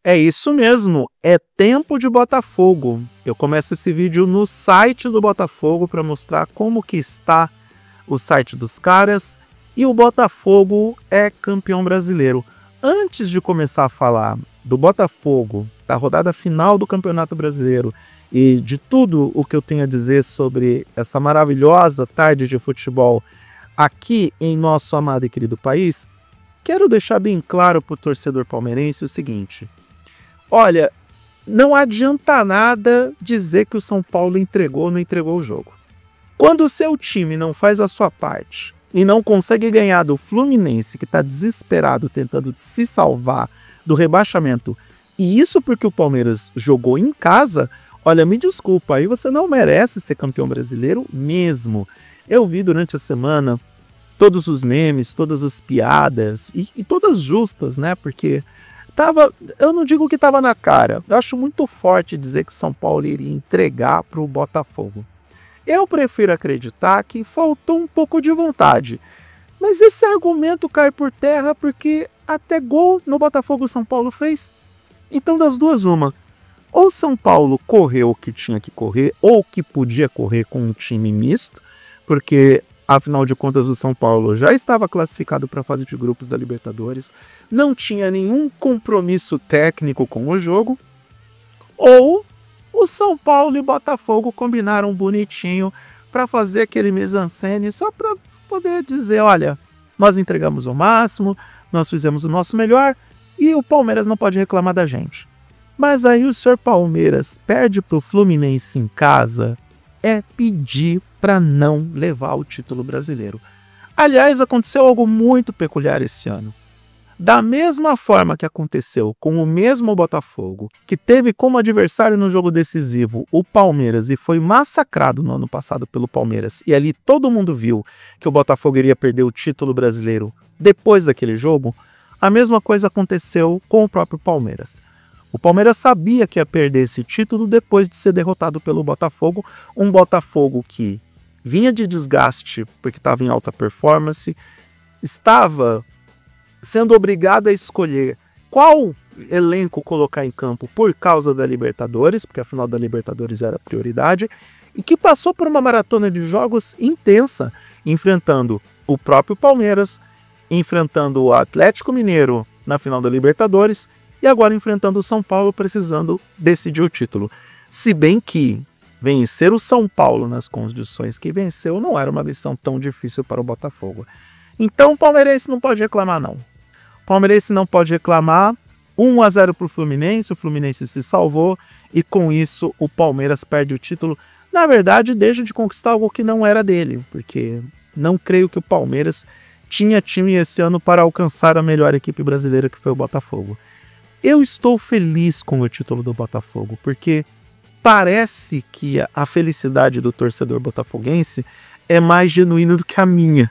É isso mesmo, é tempo de Botafogo. Eu começo esse vídeo no site do Botafogo para mostrar como que está o site dos caras e o Botafogo é campeão brasileiro. Antes de começar a falar do Botafogo, da rodada final do Campeonato Brasileiro e de tudo o que eu tenho a dizer sobre essa maravilhosa tarde de futebol aqui em nosso amado e querido país, quero deixar bem claro para o torcedor palmeirense o seguinte: olha, não adianta nada dizer que o São Paulo entregou ou não entregou o jogo. Quando o seu time não faz a sua parte e não consegue ganhar do Fluminense, que está desesperado tentando se salvar do rebaixamento, e isso porque o Palmeiras jogou em casa, olha, me desculpa, aí você não merece ser campeão brasileiro mesmo. Eu vi durante a semana todos os memes, todas as piadas, e todas justas, né? Porque eu não digo que estava na cara, eu acho muito forte dizer que o São Paulo iria entregar para o Botafogo. Eu prefiro acreditar que faltou um pouco de vontade, mas esse argumento cai por terra porque até gol no Botafogo o São Paulo fez. Então das duas uma, ou São Paulo correu o que tinha que correr, ou que podia correr com um time misto, porque afinal de contas o São Paulo já estava classificado para a fase de grupos da Libertadores, não tinha nenhum compromisso técnico com o jogo, ou o São Paulo e Botafogo combinaram bonitinho para fazer aquele mise-en-scène só para poder dizer, olha, nós entregamos o máximo, nós fizemos o nosso melhor e o Palmeiras não pode reclamar da gente. Mas aí o senhor Palmeiras perde para o Fluminense em casa, é pedir para não levar o título brasileiro. Aliás, aconteceu algo muito peculiar esse ano. Da mesma forma que aconteceu com o mesmo Botafogo, que teve como adversário no jogo decisivo o Palmeiras e foi massacrado no ano passado pelo Palmeiras, e ali todo mundo viu que o Botafogo iria perder o título brasileiro depois daquele jogo, a mesma coisa aconteceu com o próprio Palmeiras. O Palmeiras sabia que ia perder esse título depois de ser derrotado pelo Botafogo, um Botafogo que vinha de desgaste porque estava em alta performance, estava sendo obrigado a escolher qual elenco colocar em campo por causa da Libertadores, porque a final da Libertadores era prioridade, e que passou por uma maratona de jogos intensa, enfrentando o próprio Palmeiras, enfrentando o Atlético Mineiro na final da Libertadores e agora enfrentando o São Paulo precisando decidir o título. Se bem que vencer o São Paulo nas condições que venceu não era uma missão tão difícil para o Botafogo. Então o palmeirense não pode reclamar não. O palmeirense não pode reclamar. 1-0 para o Fluminense se salvou e com isso o Palmeiras perde o título. Na verdade, deixa de conquistar algo que não era dele, porque não creio que o Palmeiras tinha time esse ano para alcançar a melhor equipe brasileira, que foi o Botafogo. Eu estou feliz com o título do Botafogo, porque parece que a felicidade do torcedor botafoguense é mais genuína do que a minha.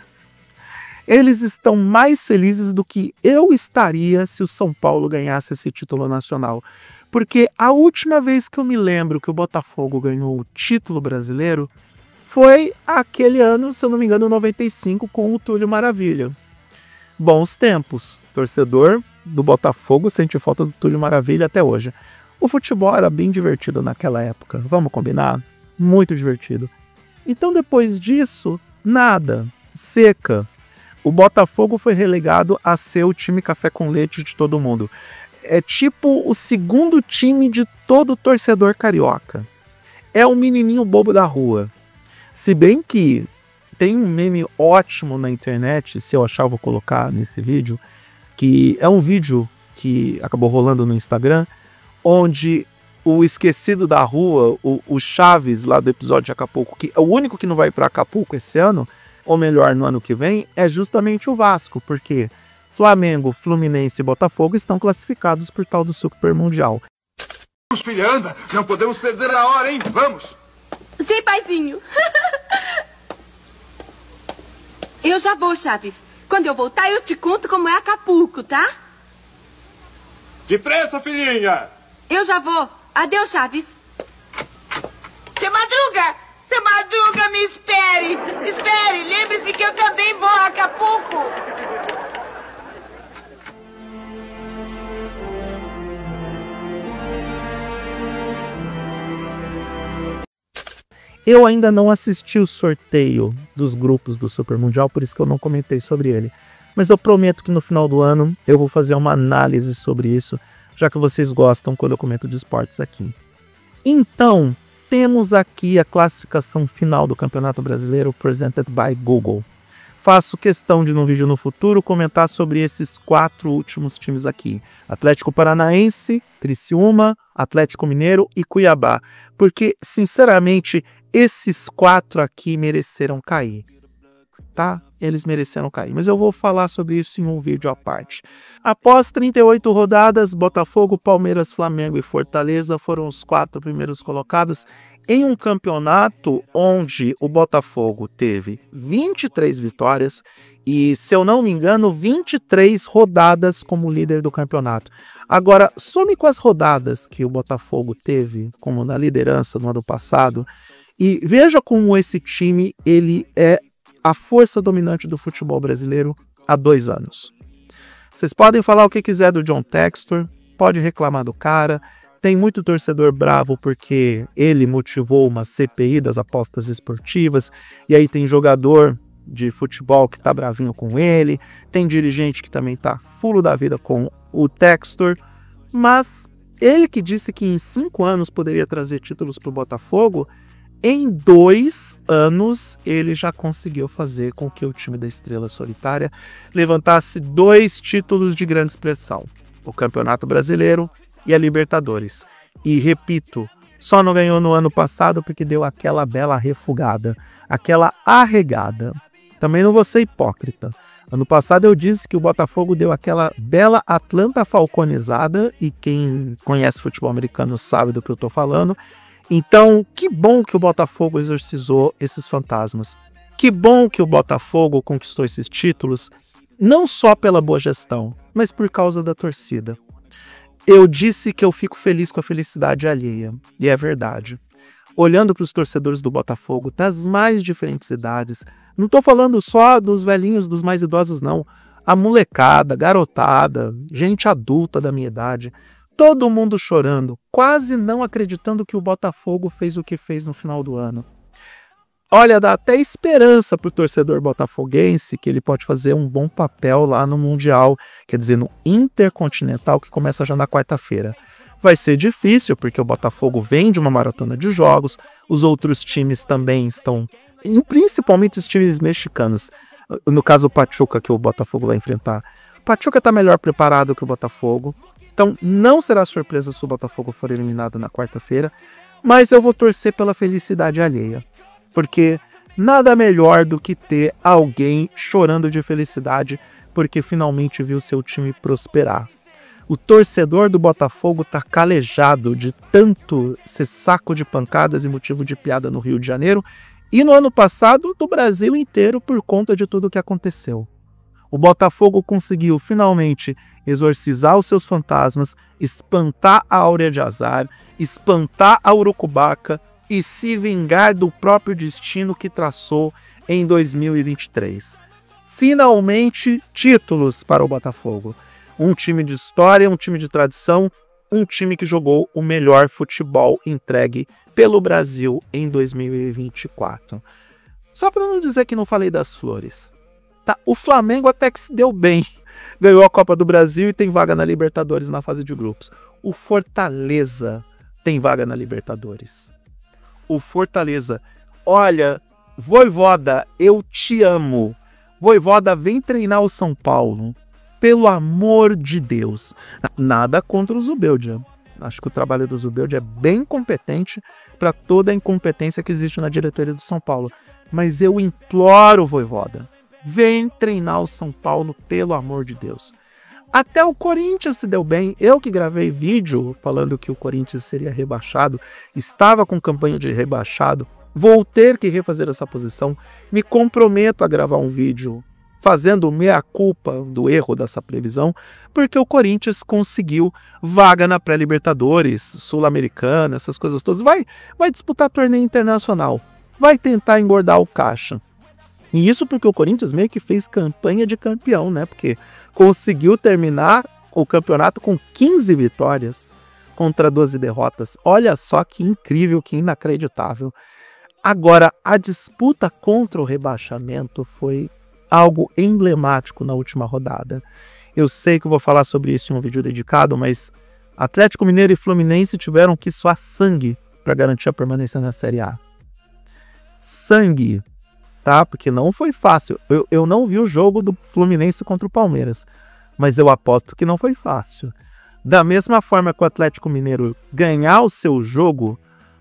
Eles estão mais felizes do que eu estaria se o São Paulo ganhasse esse título nacional. Porque a última vez que eu me lembro que o Botafogo ganhou o título brasileiro foi aquele ano, se eu não me engano, 95, com o Túlio Maravilha. Bons tempos. Torcedor do Botafogo sente falta do Túlio Maravilha até hoje. O futebol era bem divertido naquela época, vamos combinar? Muito divertido. Então depois disso, nada. Seca. O Botafogo foi relegado a ser o time café com leite de todo mundo. É tipo o segundo time de todo torcedor carioca. É o menininho bobo da rua. Se bem que tem um meme ótimo na internet, se eu achar eu vou colocar nesse vídeo, que é um vídeo que acabou rolando no Instagram, onde o esquecido da rua, o Chaves lá do episódio de Acapulco, que é o único que não vai para Acapulco esse ano, ou melhor, no ano que vem, é justamente o Vasco, porque Flamengo, Fluminense e Botafogo estão classificados por tal do Super Mundial. Filha, anda! Não podemos perder a hora, hein? Vamos! Sim, paizinho. Eu já vou, Chaves. Quando eu voltar, eu te conto como é Acapulco, tá? Depressa, filhinha! Eu já vou. Adeus, Chaves. Seu Madruga! Seu Madruga, me espere! Espere! Lembre-se que eu também vou a Acapulco! Eu ainda não assisti o sorteio dos grupos do Super Mundial, por isso que eu não comentei sobre ele. Mas eu prometo que no final do ano eu vou fazer uma análise sobre isso, já que vocês gostam quando eu comento de esportes aqui. Então, temos aqui a classificação final do Campeonato Brasileiro presented by Google. Faço questão de, num vídeo no futuro, comentar sobre esses 4 últimos times aqui. Atlético Paranaense, Criciúma, Atlético Mineiro e Cuiabá. Porque, sinceramente, esses 4 aqui mereceram cair. Tá? Eles mereceram cair. Mas eu vou falar sobre isso em um vídeo à parte. Após 38 rodadas, Botafogo, Palmeiras, Flamengo e Fortaleza foram os 4 primeiros colocados em um campeonato onde o Botafogo teve 23 vitórias e, se eu não me engano, 23 rodadas como líder do campeonato. Agora, some com as rodadas que o Botafogo teve como na liderança no ano passado e veja como esse time ele é a força dominante do futebol brasileiro há 2 anos. Vocês podem falar o que quiser do John Textor, pode reclamar do cara. Tem muito torcedor bravo porque ele motivou uma CPI das apostas esportivas, e aí tem jogador de futebol que tá bravinho com ele, tem dirigente que também tá fulo da vida com o Textor, mas ele que disse que em 5 anos poderia trazer títulos pro Botafogo, em 2 anos ele já conseguiu fazer com que o time da Estrela Solitária levantasse 2 títulos de grande expressão, o Campeonato Brasileiro e a Libertadores. E repito, só não ganhou no ano passado porque deu aquela bela refugada, aquela arregada. Também não vou ser hipócrita. Ano passado eu disse que o Botafogo deu aquela bela Atlanta falconizada, e quem conhece futebol americano sabe do que eu tô falando. Então, que bom que o Botafogo exorcizou esses fantasmas. Que bom que o Botafogo conquistou esses títulos, não só pela boa gestão, mas por causa da torcida. Eu disse que eu fico feliz com a felicidade alheia, e é verdade. Olhando para os torcedores do Botafogo das mais diferentes idades, não estou falando só dos velhinhos, dos mais idosos não, a molecada, garotada, gente adulta da minha idade, todo mundo chorando, quase não acreditando que o Botafogo fez o que fez no final do ano. Olha, dá até esperança pro torcedor botafoguense que ele pode fazer um bom papel lá no Mundial, quer dizer, no Intercontinental, que começa já na quarta-feira. Vai ser difícil, porque o Botafogo vem de uma maratona de jogos, os outros times também estão, e principalmente os times mexicanos, no caso o Pachuca, que o Botafogo vai enfrentar. O Pachuca está melhor preparado que o Botafogo, então não será surpresa se o Botafogo for eliminado na quarta-feira, mas eu vou torcer pela felicidade alheia. Porque nada melhor do que ter alguém chorando de felicidade porque finalmente viu seu time prosperar. O torcedor do Botafogo tá calejado de tanto ser saco de pancadas e motivo de piada no Rio de Janeiro e no ano passado do Brasil inteiro por conta de tudo o que aconteceu. O Botafogo conseguiu finalmente exorcizar os seus fantasmas, espantar a Áurea de Azar, espantar a Urucubaca e se vingar do próprio destino que traçou em 2023. Finalmente, títulos para o Botafogo. Um time de história, um time de tradição, um time que jogou o melhor futebol entregue pelo Brasil em 2024. Só para não dizer que não falei das flores. Tá, o Flamengo até que se deu bem. Ganhou a Copa do Brasil e tem vaga na Libertadores na fase de grupos. O Fortaleza tem vaga na Libertadores. O Fortaleza, olha, Vojvoda, eu te amo. Vojvoda, vem treinar o São Paulo. Pelo amor de Deus. Nada contra o Zubeldia. Acho que o trabalho do Zubeldia é bem competente para toda a incompetência que existe na diretoria do São Paulo. Mas eu imploro, Vojvoda, vem treinar o São Paulo, pelo amor de Deus. Até o Corinthians se deu bem. Eu que gravei vídeo falando que o Corinthians seria rebaixado, estava com campanha de rebaixado, vou ter que refazer essa posição. Me comprometo a gravar um vídeo fazendo meia-culpa do erro dessa previsão, porque o Corinthians conseguiu vaga na pré-Libertadores, Sul-Americana, essas coisas todas. Vai disputar torneio internacional, vai tentar engordar o caixa. E isso porque o Corinthians meio que fez campanha de campeão, né? Porque conseguiu terminar o campeonato com 15 vitórias contra 12 derrotas. Olha só que incrível, que inacreditável. Agora, a disputa contra o rebaixamento foi algo emblemático na última rodada. Eu sei que eu vou falar sobre isso em um vídeo dedicado, mas Atlético Mineiro e Fluminense tiveram que suar sangue para garantir a permanência na Série A. Sangue, tá? Porque não foi fácil. Eu não vi o jogo do Fluminense contra o Palmeiras, mas eu aposto que não foi fácil. Da mesma forma que o Atlético Mineiro ganhar o seu jogo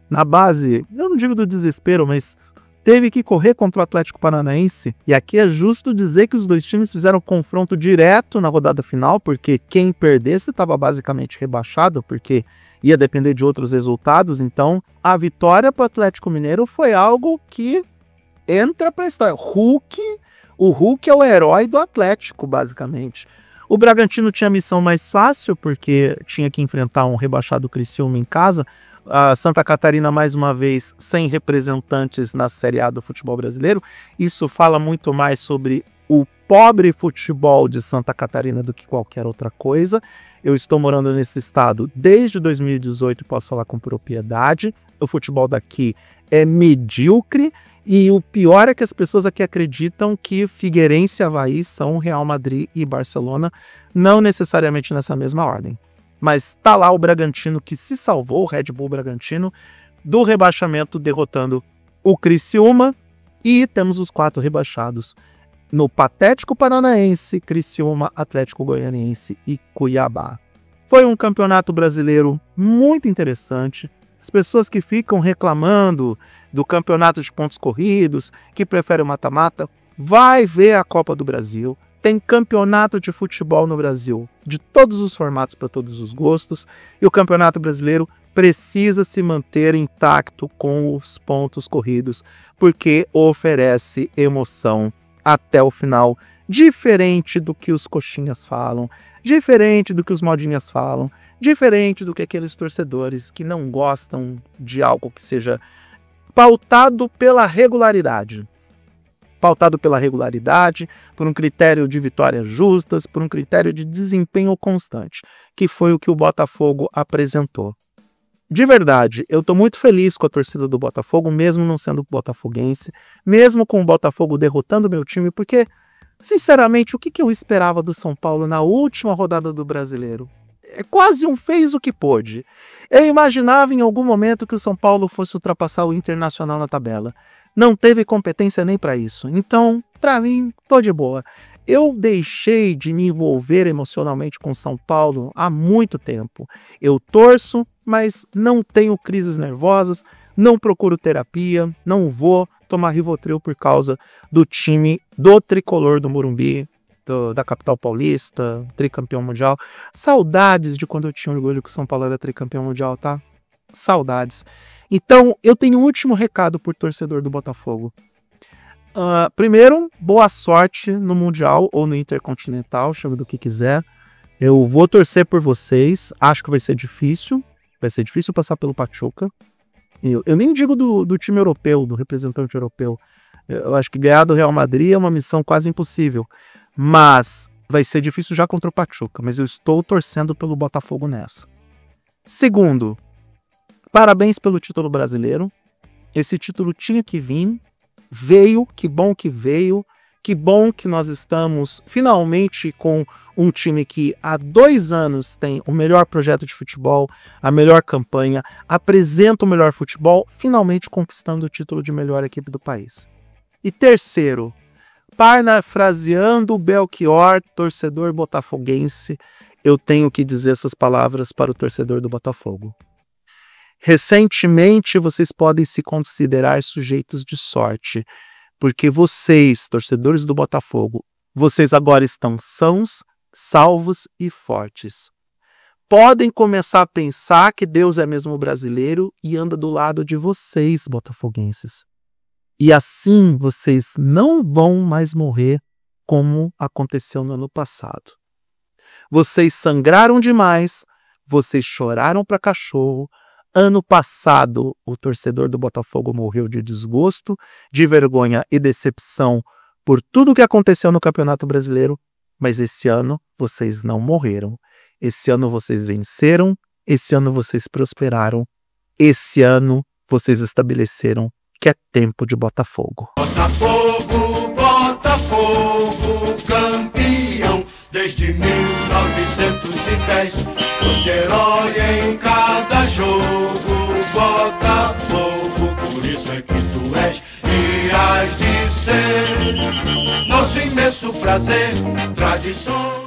na base, eu não digo do desespero, mas teve que correr contra o Atlético Paranaense. E aqui é justo dizer que os dois times fizeram confronto direto na rodada final, porque quem perdesse estava basicamente rebaixado, porque ia depender de outros resultados. Então, a vitória para o Atlético Mineiro foi algo que entra para a história. O Hulk é o herói do Atlético, basicamente. O Bragantino tinha a missão mais fácil, porque tinha que enfrentar um rebaixado Criciúma em casa. A Santa Catarina, mais uma vez, sem representantes na Série A do futebol brasileiro. Isso fala muito mais sobre o pobre futebol de Santa Catarina do que qualquer outra coisa. Eu estou morando nesse estado desde 2018 e posso falar com propriedade. O futebol daqui é medíocre e o pior é que as pessoas aqui acreditam que Figueirense e Avaí são Real Madrid e Barcelona, não necessariamente nessa mesma ordem. Mas está lá o Bragantino que se salvou, o Red Bull Bragantino, do rebaixamento derrotando o Criciúma, e temos os 4 rebaixados no patético Paranaense, Criciúma, Atlético Goianiense e Cuiabá. Foi um campeonato brasileiro muito interessante. As pessoas que ficam reclamando do campeonato de pontos corridos, que preferem o mata-mata, vai ver a Copa do Brasil. Tem campeonato de futebol no Brasil, de todos os formatos para todos os gostos, e o Campeonato Brasileiro precisa se manter intacto com os pontos corridos, porque oferece emoção até o final, diferente do que os coxinhas falam, diferente do que os modinhas falam, diferente do que aqueles torcedores que não gostam de algo que seja pautado pela regularidade. Pautado pela regularidade, por um critério de vitórias justas, por um critério de desempenho constante, que foi o que o Botafogo apresentou. De verdade, eu estou muito feliz com a torcida do Botafogo, mesmo não sendo botafoguense, mesmo com o Botafogo derrotando meu time, porque, sinceramente, o que eu esperava do São Paulo na última rodada do Brasileiro? É quase um fez o que pôde. Eu imaginava em algum momento que o São Paulo fosse ultrapassar o Internacional na tabela. Não teve competência nem para isso. Então, para mim, tô de boa. Eu deixei de me envolver emocionalmente com São Paulo há muito tempo. Eu torço, mas não tenho crises nervosas, não procuro terapia, não vou tomar Rivotril por causa do time do tricolor do Morumbi, da capital paulista, tricampeão mundial. Saudades de quando eu tinha orgulho que o São Paulo era tricampeão mundial, tá? Saudades. Então, eu tenho um último recado por torcedor do Botafogo. Primeiro, boa sorte no Mundial ou no Intercontinental, chame do que quiser. Eu vou torcer por vocês. Acho que vai ser difícil. Vai ser difícil passar pelo Pachuca. Eu nem digo do time europeu, do representante europeu. Eu acho que ganhar do Real Madrid é uma missão quase impossível. Mas vai ser difícil já contra o Pachuca. Mas eu estou torcendo pelo Botafogo nessa. Segundo, parabéns pelo título brasileiro. Esse título tinha que vir. Veio, que bom que veio. Que bom que nós estamos finalmente com um time que há 2 anos tem o melhor projeto de futebol, a melhor campanha, apresenta o melhor futebol, finalmente conquistando o título de melhor equipe do país. E terceiro, parafraseando o Belchior, torcedor botafoguense, eu tenho que dizer essas palavras para o torcedor do Botafogo. Recentemente, vocês podem se considerar sujeitos de sorte, porque vocês, torcedores do Botafogo, vocês agora estão sãos, salvos e fortes. Podem começar a pensar que Deus é mesmo brasileiro e anda do lado de vocês, botafoguenses. E assim vocês não vão mais morrer como aconteceu no ano passado. Vocês sangraram demais, vocês choraram para cachorro. Ano passado, o torcedor do Botafogo morreu de desgosto, de vergonha e decepção por tudo o que aconteceu no Campeonato Brasileiro, mas esse ano vocês não morreram. Esse ano vocês venceram, esse ano vocês prosperaram, esse ano vocês estabeleceram que é tempo de Botafogo. Botafogo, Botafogo, campeão desde 1910. Foste herói em cada jogo, Botafogo, por isso é que tu és e hás de ser nosso imenso prazer, tradição.